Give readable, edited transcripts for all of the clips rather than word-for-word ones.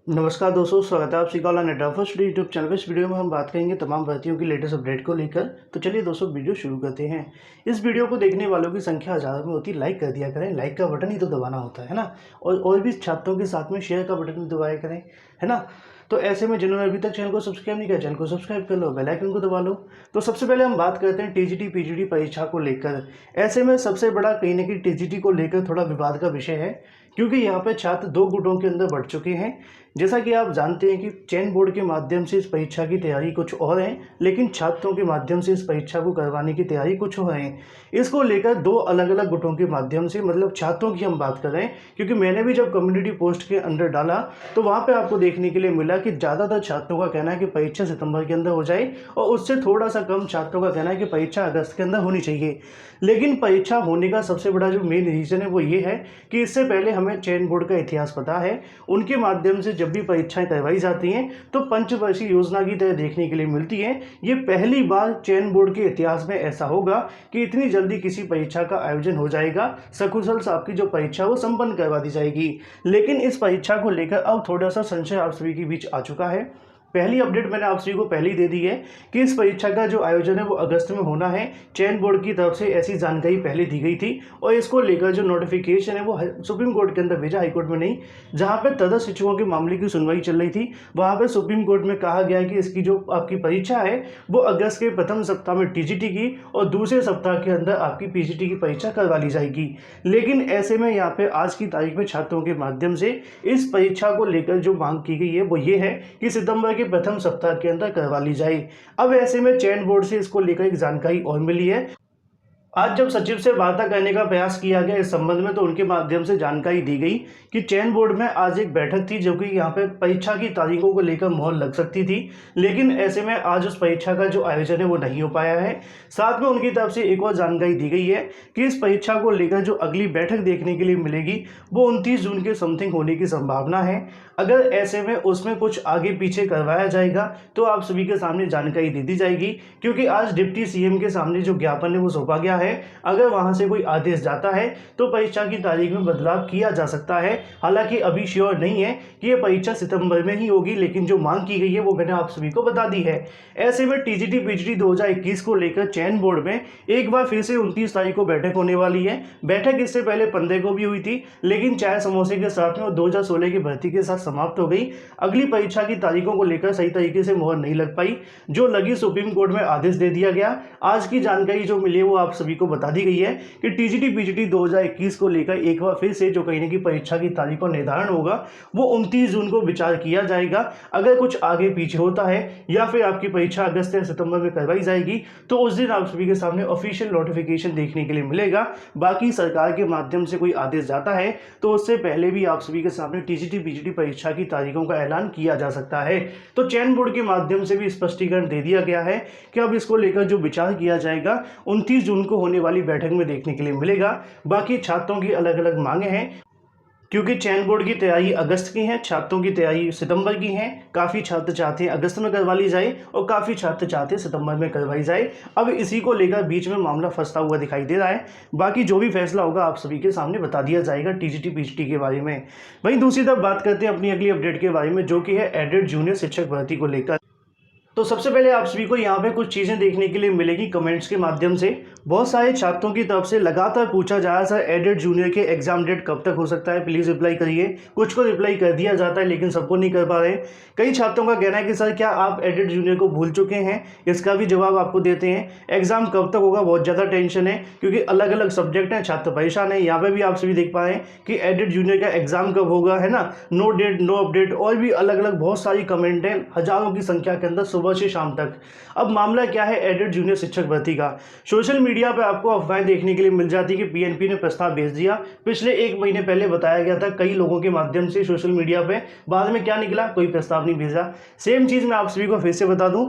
नमस्कार दोस्तों, स्वागत है आप सभी का ऑनलाइन अड्डा फर्स्ट यूट्यूब चैनल पे। इस वीडियो में हम बात करेंगे तमाम भर्तियों की लेटेस्ट अपडेट को लेकर। तो चलिए दोस्तों, वीडियो शुरू करते हैं। इस वीडियो को देखने वालों की संख्या हज़ारों में होती है, लाइक कर दिया करें। लाइक का बटन ही तो दबाना होता है ना। और भी छात्रों के साथ में शेयर का बटन भी दबाया करें, है ना। तो ऐसे में जिन्होंने अभी तक चैनल को सब्सक्राइब नहीं किया, चैनल को सब्सक्राइब कर लो, बेल आइकन को दबा लो। तो सबसे पहले हम बात करते हैं टीजीटी पीजीटी परीक्षा को लेकर। ऐसे में सबसे बड़ा कहीं ना कहीं टीजीटी को लेकर थोड़ा विवाद का विषय है, क्योंकि यहाँ पे छात्र दो गुटों के अंदर बढ़ चुके हैं। जैसा कि आप जानते हैं कि चयन बोर्ड के माध्यम से इस परीक्षा की तैयारी कुछ और है, लेकिन छात्रों के माध्यम से इस परीक्षा को करवाने की तैयारी कुछ और है। इसको लेकर दो अलग अलग गुटों के माध्यम से, मतलब छात्रों की हम बात कर रहे हैं, क्योंकि मैंने भी जब कम्युनिटी पोस्ट के अंदर डाला तो वहाँ पे आपको देखने के लिए मिला कि ज़्यादातर छात्रों का कहना है कि परीक्षा सितंबर के अंदर हो जाए, और उससे थोड़ा सा कम छात्रों का कहना है कि परीक्षा अगस्त के अंदर होनी चाहिए। लेकिन परीक्षा होने का सबसे बड़ा जो मेन रीज़न है वो ये है कि इससे पहले हमें चयन बोर्ड का इतिहास पता है। उनके माध्यम से जब भी परीक्षाएं करवाई जाती हैं तो पंचवर्षीय योजना की तरह देखने के लिए मिलती है। ये पहली बार चयन बोर्ड के इतिहास में ऐसा होगा कि इतनी जल्दी किसी परीक्षा का आयोजन हो जाएगा, सकुशल से आपकी जो परीक्षा वो संपन्न करवा दी जाएगी। लेकिन इस परीक्षा को लेकर अब थोड़ा सा संशय आप सभी के बीच आ चुका है। पहली अपडेट मैंने आप सभी को पहले ही दे दी है कि इस परीक्षा का जो आयोजन है वो अगस्त में होना है। चयन बोर्ड की तरफ से ऐसी जानकारी पहले दी गई थी, और इसको लेकर जो नोटिफिकेशन है वो सुप्रीम कोर्ट के अंदर भेजा, हाईकोर्ट में नहीं। जहां पर तदस्थ शिक्षकों के मामले की सुनवाई चल रही थी, वहां पर सुप्रीम कोर्ट में कहा गया है कि इसकी जो आपकी परीक्षा है वो अगस्त के प्रथम सप्ताह में टीजीटी की और दूसरे सप्ताह के अंदर आपकी पीजीटी की परीक्षा करवा ली जाएगी। लेकिन ऐसे में यहाँ पे आज की तारीख में छात्रों के माध्यम से इस परीक्षा को लेकर जो मांग की गई है वो ये है कि सितंबर के प्रथम सप्ताह के अंदर करवा ली जाए। अब ऐसे में चयन बोर्ड से इसको लेकर एक जानकारी और मिली है। आज जब सचिव से वार्ता करने का प्रयास किया गया इस संबंध में, तो उनके माध्यम से जानकारी दी गई कि चयन बोर्ड में आज एक बैठक थी, जो कि यहाँ पे परीक्षा की तारीखों को लेकर मोहर लग सकती थी। लेकिन ऐसे में आज उस परीक्षा का जो आयोजन है वो नहीं हो पाया है। साथ में उनकी तरफ से एक और जानकारी दी गई है कि इस परीक्षा को लेकर जो अगली बैठक देखने के लिए मिलेगी वो 29 जून के समथिंग होने की संभावना है। अगर ऐसे में उसमें कुछ आगे पीछे करवाया जाएगा तो आप सभी के सामने जानकारी दे दी जाएगी, क्योंकि आज डिप्टी सीएम के सामने जो ज्ञापन है वो सौंपा गया है। अगर वहां से कोई आदेश जाता है तो परीक्षा की तारीख में बदलाव किया जा सकता है। हालांकि अभी श्योर नहीं है कि यह परीक्षा सितंबर में ही होगी, लेकिन जो मांग की गई है वो मैंने आप सभी को बता दी है। ऐसे में टीजीटी पीजीटी 2021 को लेकर चयन बोर्ड में एक बार फिर से 29 तारीख को बैठक होने वाली है। बैठक इससे पहले 15 को भी हुई थी, लेकिन चाय समोसे के साथ में वो 2016 की भर्ती के साथ समाप्त हो गई। अगली परीक्षा की तारीखों को लेकर सही तरीके से मोहर नहीं लग पाई, जो लगी सुप्रीम कोर्ट में आदेश दे दिया गया। आज की जानकारी जो मिली है वो आप सभी को बता दी गई है कि टीजीटी पीजीटी 2021 को लेकर एक बार फिर से जो कहीं ना कहीं परीक्षा की तारीख का निर्धारण होगा वो 29 जून को विचार किया जाएगा। अगर कुछ आगे पीछे होता है या फिर आपकी परीक्षा अगस्त या सितंबर में करवाई जाएगी तो उस दिन आप सभी के सामने ऑफिशियल नोटिफिकेशन देखने के लिए मिलेगा। बाकी सरकार के माध्यम से कोई आदेश जाता है तो उससे पहले भी आप सभी के सामने टीजीटी पीजीटी परीक्षा की तारीखों का ऐलान किया जा सकता है। तो चयन बोर्ड के माध्यम से भी स्पष्टीकरण दे दिया गया है कि अब इसको लेकर जो विचार किया जाएगा 29 जून को होने वाली बैठक में देखने के लिए मिलेगा। बाकी छात्रों की अलग अलग मांगे हैं, क्योंकि चयन बोर्ड की तैयारी अगस्त की है, छात्रों की तैयारी सितंबर की है। काफ़ी छात्र चाहते हैं अगस्त में करवा ली जाए और काफ़ी छात्र चाहते हैं सितंबर में करवाई जाए। अब इसी को लेकर बीच में मामला फंसता हुआ दिखाई दे रहा है। बाकी जो भी फैसला होगा आप सभी के सामने बता दिया जाएगा टीजीटी पीजीटी के बारे में। वहीं दूसरी तरफ बात करते हैं अपनी अगली अपडेट के बारे में, जो कि है एडेड जूनियर शिक्षक भर्ती को लेकर। तो सबसे पहले आप सभी को यहाँ पे कुछ चीज़ें देखने के लिए मिलेगी कमेंट्स के माध्यम से। बहुत सारे छात्रों की तरफ से लगातार पूछा जा रहा है, सर एडेड जूनियर के एग्जाम डेट कब तक हो सकता है, प्लीज़ रिप्लाई करिए। कुछ को रिप्लाई कर दिया जाता है लेकिन सबको नहीं कर पा रहे। कई छात्रों का कहना है कि सर क्या आप एडेड जूनियर को भूल चुके हैं, इसका भी जवाब आपको देते हैं। एग्जाम कब तक होगा, बहुत ज़्यादा टेंशन है, क्योंकि अलग अलग सब्जेक्ट हैं, छात्र परेशान है। यहाँ पर भी आप सभी देख पा रहे हैं कि एडेड जूनियर का एग्जाम कब होगा, है ना, नो डेट नो अपडेट, और भी अलग अलग बहुत सारी कमेंट हैं हजारों की संख्या के अंदर सुबह से शाम तक। अब मामला क्या है एडेड जूनियर शिक्षक भर्ती का। सोशल मीडिया पे आपको अफवाहें देखने के लिए मिल जाती है कि पीएनपी ने प्रस्ताव भेज दिया। पिछले 1 महीने पहले बताया गया था कई लोगों के माध्यम से सोशल मीडिया पे, बाद में क्या निकला, कोई प्रस्ताव नहीं भेजा। सेम चीज़ मैं आप सभी को फिर से बता दूं,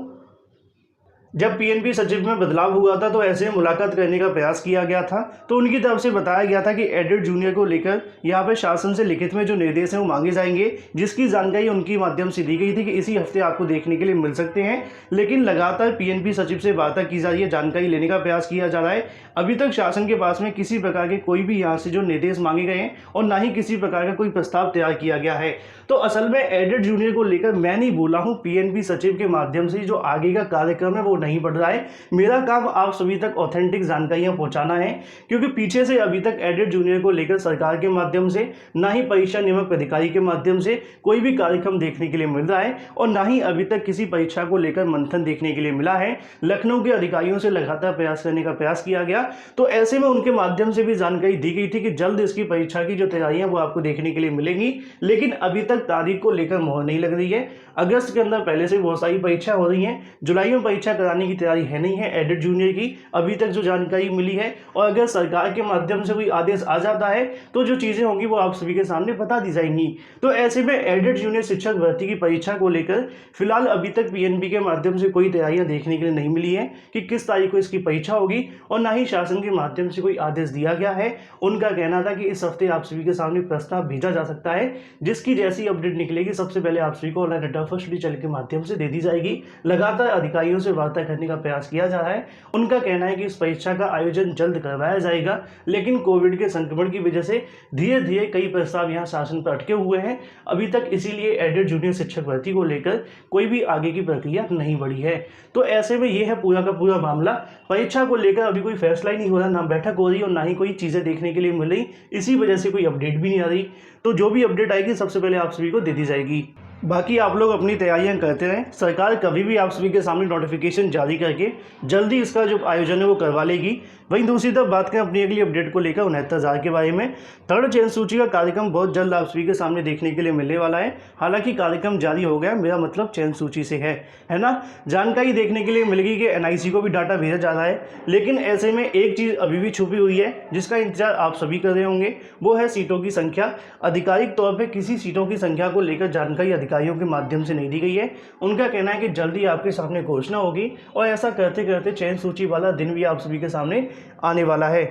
जब पीएनबी सचिव में बदलाव हुआ था तो ऐसे में मुलाकात करने का प्रयास किया गया था, तो उनकी तरफ से बताया गया था कि एडिट जूनियर को लेकर यहाँ पे शासन से लिखित में जो निर्देश हैं वो मांगे जाएंगे, जिसकी जानकारी उनके माध्यम से दी गई थी कि इसी हफ्ते आपको देखने के लिए मिल सकते हैं। लेकिन लगातार पीएनबी सचिव से वार्ता की जा रही है, जानकारी लेने का प्रयास किया जा रहा है। अभी तक शासन के पास में किसी प्रकार के कोई भी यहाँ से जो निर्देश मांगे गए हैं और ना ही किसी प्रकार का कोई प्रस्ताव तैयार किया गया है। तो असल में एडिट जूनियर को लेकर मैं नहीं बोला हूँ, पीएनबी सचिव के माध्यम से जो आगे का कार्यक्रम है वो नहीं बढ़ रहा है। मेरा काम आप सभी तक ऑथेंटिक जानकारियां पहुंचाना है, क्योंकि पीछे से अभी तक एडिट जूनियर को लेकर सरकार के माध्यम से ना ही परीक्षा नियामक अधिकारी के माध्यम से कोई भी कार्यक्रम देखने के लिए मिल रहा है और ना ही अभी तक किसी परीक्षा को लेकर मंथन देखने के लिए मिला है। लखनऊ के अधिकारियों से लगातार प्रयास करने का प्रयास किया गया, तो ऐसे में उनके माध्यम से भी जानकारी दी गई थी कि जल्द इसकी परीक्षा की जो तैयारियां वो आपको देखने के लिए मिलेंगी। लेकिन अभी तक तारीख को लेकर मोहर नहीं लग रही है। अगस्त के अंदर पहले से बहुत सारी परीक्षा हो रही हैं, जुलाई में परीक्षा कराने की तैयारी है नहीं है एडिट जूनियर की, अभी तक जो जानकारी मिली है। और अगर सरकार के माध्यम से कोई आदेश आ जाता है तो जो चीज़ें होंगी वो आप सभी के सामने बता दी जाएंगी। तो ऐसे में एडिट जूनियर शिक्षक भर्ती की परीक्षा को लेकर फिलहाल अभी तक पीएनबी के माध्यम से कोई तैयारियां देखने के लिए नहीं मिली है कि किस तारीख को इसकी परीक्षा होगी, और ना ही शासन के माध्यम से कोई आदेश दिया गया है। उनका कहना था कि इस हफ्ते आप सभी के सामने प्रस्ताव भेजा जा सकता है, जिसकी जैसी अपडेट निकलेगी सबसे पहले आप सभी को ऑनलाइन डेटा फर्स्ट चैनल के माध्यम से दे दी जाएगी। लगातार अधिकारियों से वार्ता करने का प्रयास किया जा रहा है। उनका कहना है कि इस परीक्षा का आयोजन जल्द करवाया जाएगा, लेकिन कोविड के संक्रमण की वजह से धीरे धीरे कई प्रस्ताव यहाँ शासन पर अटके हुए हैं अभी तक, इसीलिए एडिट जूनियर शिक्षक भर्ती को लेकर कोई भी आगे की प्रक्रिया नहीं बढ़ी है। तो ऐसे में ये है पूरा का पूरा मामला। परीक्षा को लेकर अभी कोई फैसला ही नहीं हो रहा, ना बैठक हो रही और ना ही कोई चीज़ें देखने के लिए मिल रही, इसी वजह से कोई अपडेट भी नहीं आ रही। तो जो भी अपडेट आएगी सबसे पहले आप सभी को दे दी जाएगी। बाकी आप लोग अपनी तैयारियां करते रहें, सरकार कभी भी आप सभी के सामने नोटिफिकेशन जारी करके जल्दी इसका जो आयोजन है वो करवा लेगी। वहीं दूसरी तरफ बात करें अपनी अगली अपडेट को लेकर 69,000 के बारे में, थर्ड चयन सूची का कार्यक्रम बहुत जल्द आप सभी के सामने देखने के लिए मिलने वाला है। हालांकि कार्यक्रम जारी हो गया, मेरा मतलब चयन सूची से है ना। जानकारी देखने के लिए मिलेगी कि एनआईसी को भी डाटा भेजा जा रहा है, लेकिन ऐसे में एक चीज़ अभी भी छुपी हुई है जिसका इंतजार आप सभी कर रहे होंगे, वो है सीटों की संख्या। आधिकारिक तौर पर किसी सीटों की संख्या को लेकर जानकारी अधिकारियों के माध्यम से नहीं दी गई है। उनका कहना है कि जल्दी आपके सामने घोषणा होगी और ऐसा करते करते चयन सूची वाला दिन भी आप सभी के सामने आने वाला है।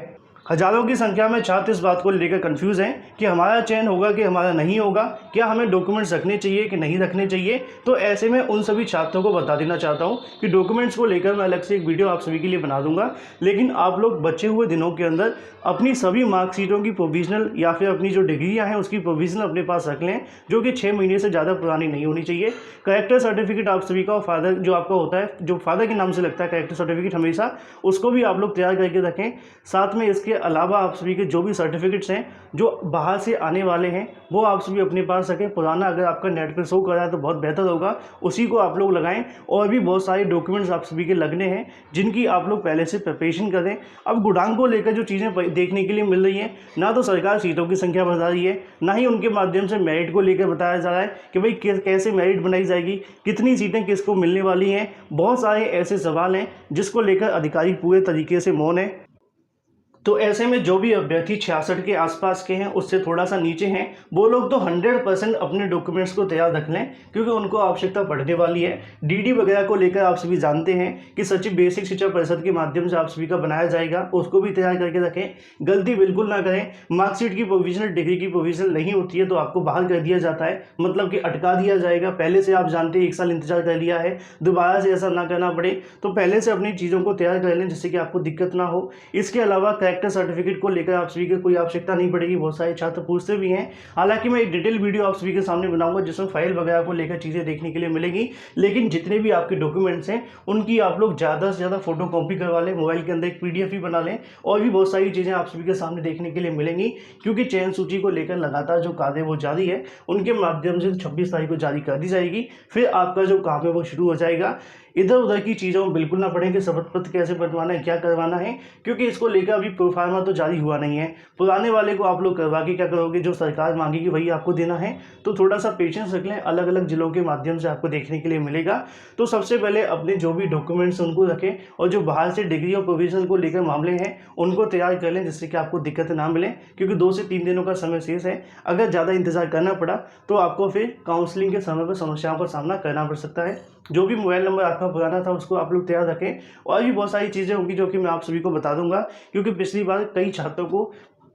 हजारों की संख्या में छात्र इस बात को लेकर कंफ्यूज हैं कि हमारा चयन होगा कि हमारा नहीं होगा, क्या हमें डॉक्यूमेंट्स रखने चाहिए कि नहीं रखने चाहिए। तो ऐसे में उन सभी छात्रों को बता देना चाहता हूं कि डॉक्यूमेंट्स को लेकर मैं अलग से एक वीडियो आप सभी के लिए बना दूंगा, लेकिन आप लोग बचे हुए दिनों के अंदर अपनी सभी मार्कशीटों की प्रोविजनल या फिर अपनी जो डिग्रियाँ हैं उसकी प्रोविजनल अपने पास रख लें, जो कि 6 महीने से ज़्यादा पुरानी नहीं होनी चाहिए। करेक्टर सर्टिफिकेट आप सभी का फादर जो आपका होता है, जो फादर के नाम से लगता है करेक्टर सर्टिफिकेट, हमेशा उसको भी आप लोग तैयार करके रखें। साथ में इसके अलावा आप सभी के जो भी सर्टिफिकेट्स हैं जो बाहर से आने वाले हैं वो आप सभी अपने पास रखें। पुराना अगर आपका नेट पर शो कर रहा है तो बहुत बेहतर होगा, उसी को आप लोग लगाएं। और भी बहुत सारे डॉक्यूमेंट्स आप सभी के लगने हैं जिनकी आप लोग पहले से प्रिपरेशन करें। अब गुडांग को लेकर जो चीज़ें देखने के लिए मिल रही हैं, ना तो सरकार सीटों की संख्या बढ़ा रही है, ना ही उनके माध्यम से मेरिट को लेकर बताया जा रहा है कि भाई कैसे मेरिट बनाई जाएगी, कितनी सीटें किसको मिलने वाली हैं। बहुत सारे ऐसे सवाल हैं जिसको लेकर अधिकारी पूरे तरीके से मौन है। तो ऐसे में जो भी अभ्यर्थी 66 के आसपास के हैं, उससे थोड़ा सा नीचे हैं, वो लोग तो 100% अपने डॉक्यूमेंट्स को तैयार रख लें, क्योंकि उनको आवश्यकता पड़ने वाली है। डीडी वगैरह को लेकर आप सभी जानते हैं कि सचिव बेसिक शिक्षा परिषद के माध्यम से आप सभी का बनाया जाएगा, उसको भी तैयार करके रखें। गलती बिल्कुल ना करें। मार्कशीट की प्रोविजनल, डिग्री की प्रोविजनल नहीं होती है तो आपको बाहर कर दिया जाता है, मतलब कि अटका दिया जाएगा। पहले से आप जानते हैं 1 साल इंतजार कर लिया है, दोबारा से ऐसा ना करना पड़े, तो पहले से अपनी चीज़ों को तैयार कर लें जिससे कि आपको दिक्कत ना हो। इसके अलावा सर्टिफिकेट को लेकर आप सभी को कोई आवश्यकता नहीं पड़ेगी, बहुत सारे छात्र पूछते भी हैं। हालांकि मैं एक डिटेल वीडियो आप सभी के सामने बनाऊंगा जिसमें फाइल वगैरह को लेकर चीज़ें देखने के लिए मिलेगी, लेकिन जितने भी आपके डॉक्यूमेंट्स हैं उनकी आप लोग ज़्यादा से ज़्यादा फोटो कॉपी करवा लें, मोबाइल के अंदर एक PDF ही बना लें। और भी बहुत सारी चीज़ें आप सभी के सामने देखने के लिए मिलेंगी, क्योंकि चयन सूची को लेकर लगातार जो कार्य वो जारी है, उनके माध्यम से 26 तारीख को जारी कर दी जाएगी। फिर आपका जो काम है वो शुरू हो जाएगा। इधर उधर की चीज़ों में बिल्कुल ना पड़ेंगे, शपथ पत्र कैसे बनवाना है, क्या करवाना है, क्योंकि इसको लेकर अभी प्रोफार्मा तो जारी हुआ नहीं है। पुराने वाले को आप लोग करवा के क्या करोगे, जो सरकार मांगेगी वही आपको देना है। तो थोड़ा सा पेशेंस रख लें, अलग अलग जिलों के माध्यम से आपको देखने के लिए मिलेगा। तो सबसे पहले अपने जो भी डॉक्यूमेंट्स उनको रखें, और जो बाहर से डिग्री और प्रोविजनल को लेकर मामले हैं उनको तैयार कर लें, जिससे कि आपको दिक्कत ना मिले, क्योंकि 2 से 3 दिनों का समय शेष है। अगर ज़्यादा इंतजार करना पड़ा तो आपको फिर काउंसलिंग के समय पर समस्याओं का सामना करना पड़ सकता है। जो भी मोबाइल नंबर आपका आपका पुराना था उसको आप लोग तैयार रखें। और भी बहुत सारी चीज़ें होंगी जो कि मैं आप सभी को बता दूंगा, क्योंकि पिछली बार कई छात्रों को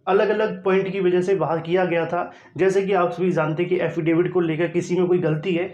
अलग अलग पॉइंट की वजह से बाहर किया गया था। जैसे कि आप सभी जानते हैं कि एफिडेविट को लेकर किसी में कोई गलती है।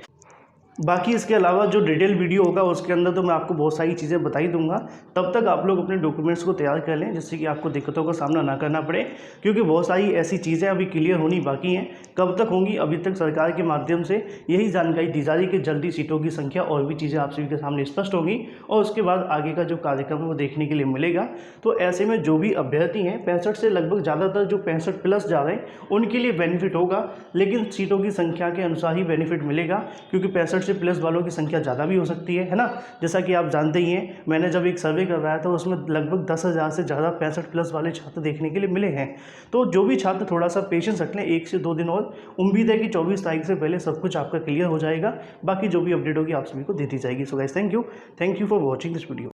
बाकी इसके अलावा जो डिटेल वीडियो होगा उसके अंदर तो मैं आपको बहुत सारी चीज़ें बता ही दूंगा। तब तक आप लोग अपने डॉक्यूमेंट्स को तैयार कर लें, जिससे कि आपको दिक्कतों का सामना ना करना पड़े, क्योंकि बहुत सारी ऐसी चीज़ें अभी क्लियर होनी बाकी हैं। कब तक होंगी, अभी तक सरकार के माध्यम से यही जानकारी दी जा रही है कि जल्दी सीटों की संख्या और भी चीज़ें आप सभी के सामने स्पष्ट होंगी और उसके बाद आगे का जो कार्यक्रम है वो देखने के लिए मिलेगा। तो ऐसे में जो भी अभ्यर्थी हैं 65 से लगभग ज़्यादातर जो 65 प्लस जा रहे हैं उनके लिए बेनिफिट होगा, लेकिन सीटों की संख्या के अनुसार ही बेनिफिट मिलेगा, क्योंकि 65 से प्लस वालों की संख्या ज़्यादा भी हो सकती है ना। जैसा कि आप जानते ही हैं, मैंने जब एक सर्वे करवाया था उसमें लगभग 10,000 से ज़्यादा 65 प्लस वाले छात्र देखने के लिए मिले हैं। तो जो भी छात्र थोड़ा सा पेशेंस रख लें, 1 से 2 दिन और, उम्मीद है कि 24 तारीख से पहले सब कुछ आपका क्लियर हो जाएगा। बाकी जो भी अपडेट होगी आप सभी को दे दी जाएगी। So guys, thank you for watching this video.